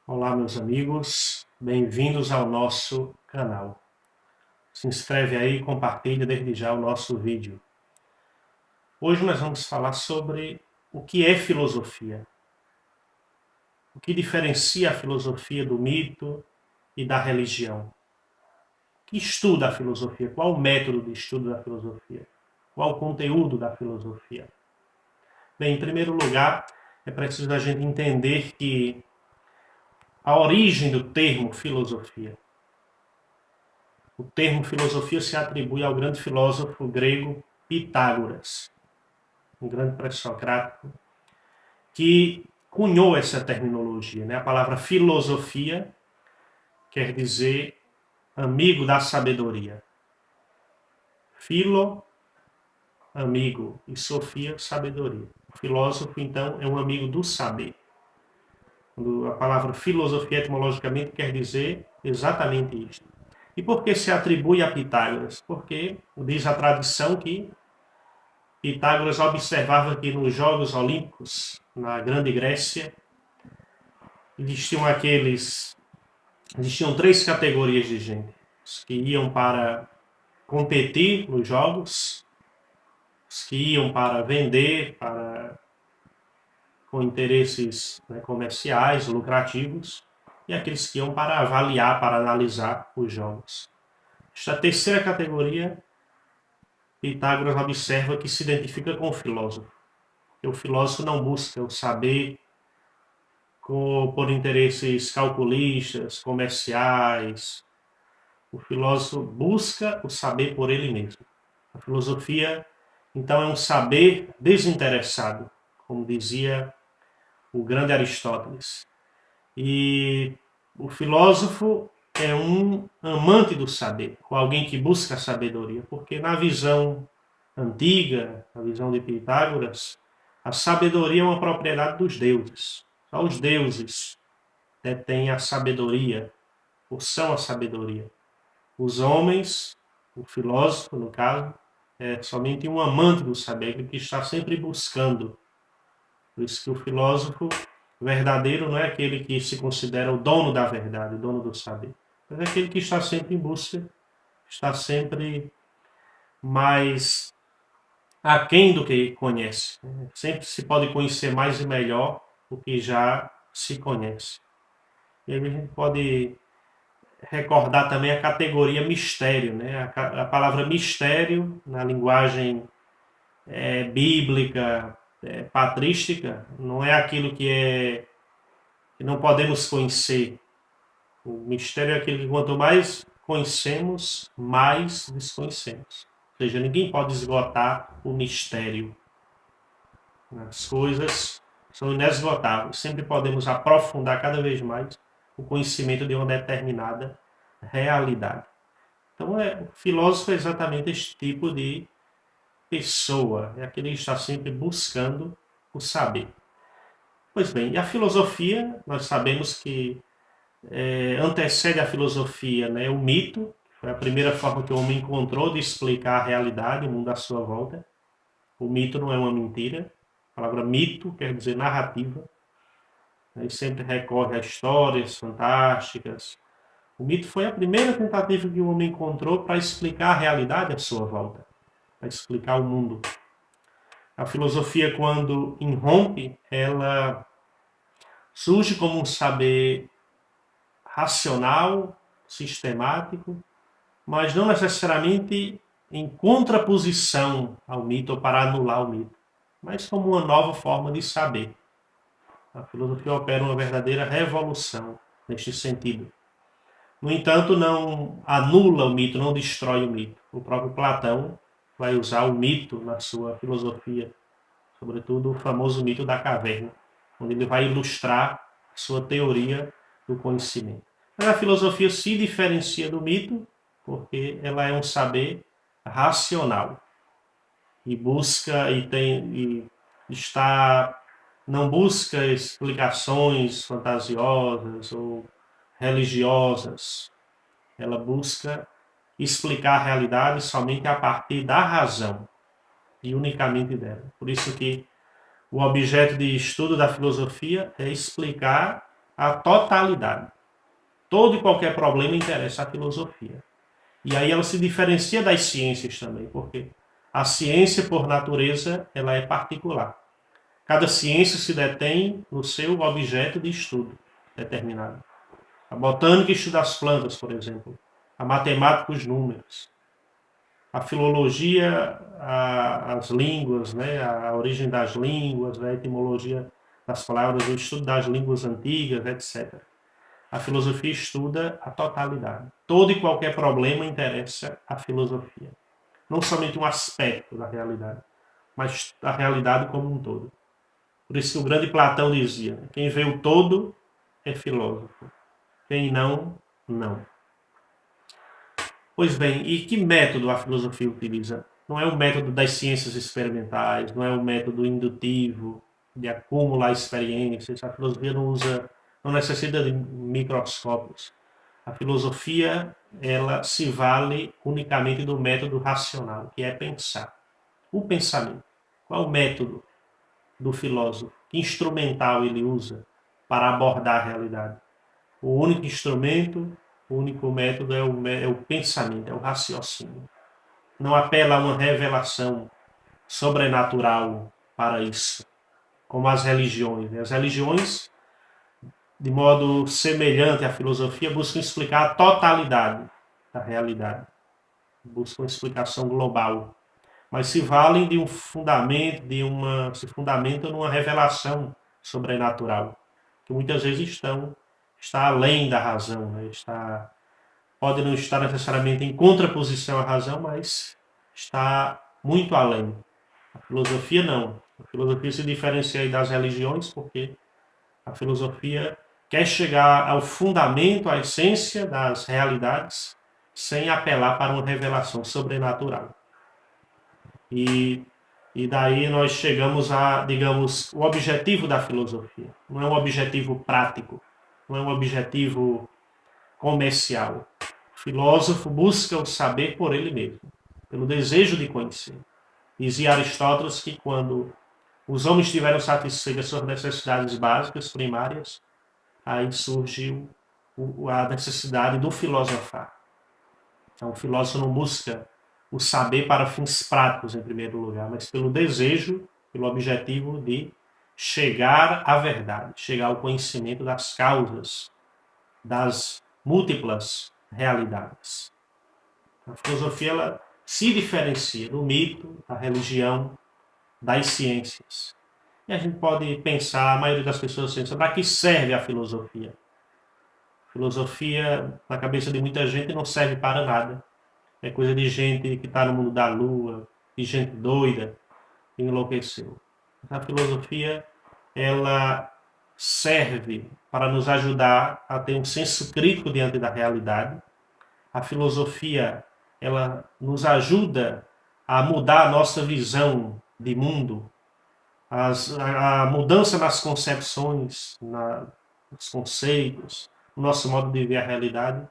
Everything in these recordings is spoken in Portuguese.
Olá, meus amigos, bem-vindos ao nosso canal. Se inscreve aí e compartilha desde já o nosso vídeo. Hoje nós vamos falar sobre o que é filosofia. O que diferencia a filosofia do mito e da religião. O que estuda a filosofia? Qual o método de estudo da filosofia? Qual o conteúdo da filosofia? Bem, em primeiro lugar, é preciso a gente entender que a origem do termo filosofia. O termo filosofia se atribui ao grande filósofo grego Pitágoras, um grande pré-socrático, que cunhou essa terminologia. A palavra filosofia quer dizer amigo da sabedoria. Filo, amigo, e sofia, sabedoria. O filósofo, então, é um amigo do saber. A palavra filosofia, etimologicamente, quer dizer exatamente isto. E por que se atribui a Pitágoras? Porque diz a tradição que Pitágoras observava que nos Jogos Olímpicos, na Grande Grécia, existiam três categorias de gente. Os que iam para competir nos jogos, os que iam para vender, com interesses comerciais, lucrativos, e aqueles que iam para avaliar, para analisar os jogos. Esta terceira categoria, Pitágoras observa que se identifica com o filósofo. O filósofo não busca o saber por interesses calculistas, comerciais. O filósofo busca o saber por ele mesmo. A filosofia, então, é um saber desinteressado, como dizia o grande Aristóteles. E o filósofo é um amante do saber, ou alguém que busca a sabedoria, porque na visão antiga, na visão de Pitágoras, a sabedoria é uma propriedade dos deuses. Só os deuses detêm a sabedoria, ou são a sabedoria. Os homens, o filósofo, no caso, é somente um amante do saber, que está sempre buscando. Por isso que o filósofo verdadeiro não é aquele que se considera o dono da verdade, o dono do saber, mas é aquele que está sempre em busca, está sempre mais aquém do que conhece. Sempre se pode conhecer mais e melhor o que já se conhece. E aí a gente pode recordar também a categoria mistério. A palavra mistério, na linguagem bíblica, patrística, não é aquilo que não podemos conhecer. O mistério é aquilo que quanto mais conhecemos, mais desconhecemos. Ou seja, ninguém pode esgotar o mistério. As coisas são inesgotáveis. Sempre podemos aprofundar cada vez mais o conhecimento de uma determinada realidade. Então, o filósofo é exatamente este tipo de pessoa. É aquele que está sempre buscando o saber. Pois bem, e a filosofia, nós sabemos que antecede a filosofia, o mito, que foi a primeira forma que o homem encontrou de explicar a realidade, o mundo à sua volta. O mito não é uma mentira. A palavra mito quer dizer narrativa. E sempre recorre a histórias fantásticas. O mito foi a primeira tentativa que o homem encontrou para explicar a realidade à sua volta, para explicar o mundo. A filosofia, quando irrompe, ela surge como um saber racional, sistemático, mas não necessariamente em contraposição ao mito ou para anular o mito, mas como uma nova forma de saber. A filosofia opera uma verdadeira revolução neste sentido. No entanto, não anula o mito, não destrói o mito. O próprio Platão vai usar o mito na sua filosofia, sobretudo o famoso mito da caverna, onde ele vai ilustrar a sua teoria do conhecimento. Mas a filosofia se diferencia do mito porque ela é um saber racional e busca não busca explicações fantasiosas ou religiosas. Ela busca explicar a realidade somente a partir da razão e unicamente dela. Por isso que o objeto de estudo da filosofia é explicar a totalidade. Todo e qualquer problema interessa à filosofia. E aí ela se diferencia das ciências também, porque a ciência, por natureza, ela é particular. Cada ciência se detém no seu objeto de estudo determinado. A botânica estuda as plantas, por exemplo. A matemática, os números. A filologia, as línguas, né? A origem das línguas, a etimologia das palavras, o estudo das línguas antigas, etc. A filosofia estuda a totalidade. Todo e qualquer problema interessa à filosofia. Não somente um aspecto da realidade, mas a realidade como um todo. Por isso que o grande Platão dizia, quem vê o todo é filósofo. Quem não, não. Pois bem, e que método a filosofia utiliza? Não é o método das ciências experimentais, não é o método indutivo, de acumular experiências. A filosofia não necessita de microscópios. A filosofia, ela se vale unicamente do método racional, que é pensar. O pensamento. Qual é o método do filósofo? Que instrumental ele usa para abordar a realidade? O único instrumento, o único método é o pensamento, é o raciocínio. Não apela a uma revelação sobrenatural para isso, como as religiões. As religiões, de modo semelhante à filosofia, buscam explicar a totalidade da realidade, buscam uma explicação global, mas se valem de um fundamento, se fundamentam numa revelação sobrenatural, que muitas vezes está além da razão, né? Pode não estar necessariamente em contraposição à razão, mas está muito além. A filosofia não. A filosofia se diferencia aí das religiões porque a filosofia quer chegar ao fundamento, à essência das realidades, sem apelar para uma revelação sobrenatural. E daí nós chegamos a, digamos, o objetivo da filosofia. Não é um objetivo prático, não é um objetivo comercial. O filósofo busca o saber por ele mesmo, pelo desejo de conhecer. Dizia Aristóteles que quando os homens tiveram satisfeitas suas necessidades básicas, primárias, aí surgiu a necessidade do filosofar. Então, o filósofo não busca o saber para fins práticos, em primeiro lugar, mas pelo desejo, pelo objetivo de chegar à verdade, chegar ao conhecimento das causas, das múltiplas realidades. A filosofia ela se diferencia do mito, da religião, das ciências. E a gente pode pensar, a maioria das pessoas pensa, para que serve a filosofia? A filosofia, na cabeça de muita gente, não serve para nada. É coisa de gente que está no mundo da lua, de gente doida, que enlouqueceu. A filosofia, ela serve para nos ajudar a ter um senso crítico diante da realidade. A filosofia, ela nos ajuda a mudar a nossa visão de mundo, a mudança nas concepções, nos conceitos, no nosso modo de ver a realidade,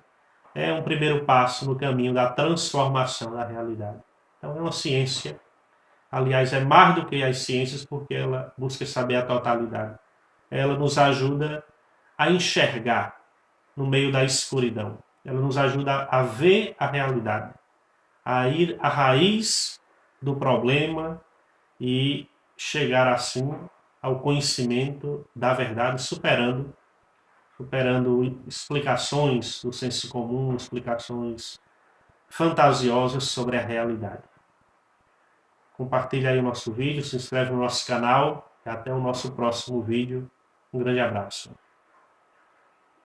é um primeiro passo no caminho da transformação da realidade. Então é uma ciência, aliás, é mais do que as ciências, porque ela busca saber a totalidade. Ela nos ajuda a enxergar no meio da escuridão. Ela nos ajuda a ver a realidade, a ir à raiz do problema e chegar assim ao conhecimento da verdade, superando explicações do senso comum, explicações fantasiosas sobre a realidade. Compartilhe aí o nosso vídeo, se inscreve no nosso canal e até o nosso próximo vídeo. Um grande abraço.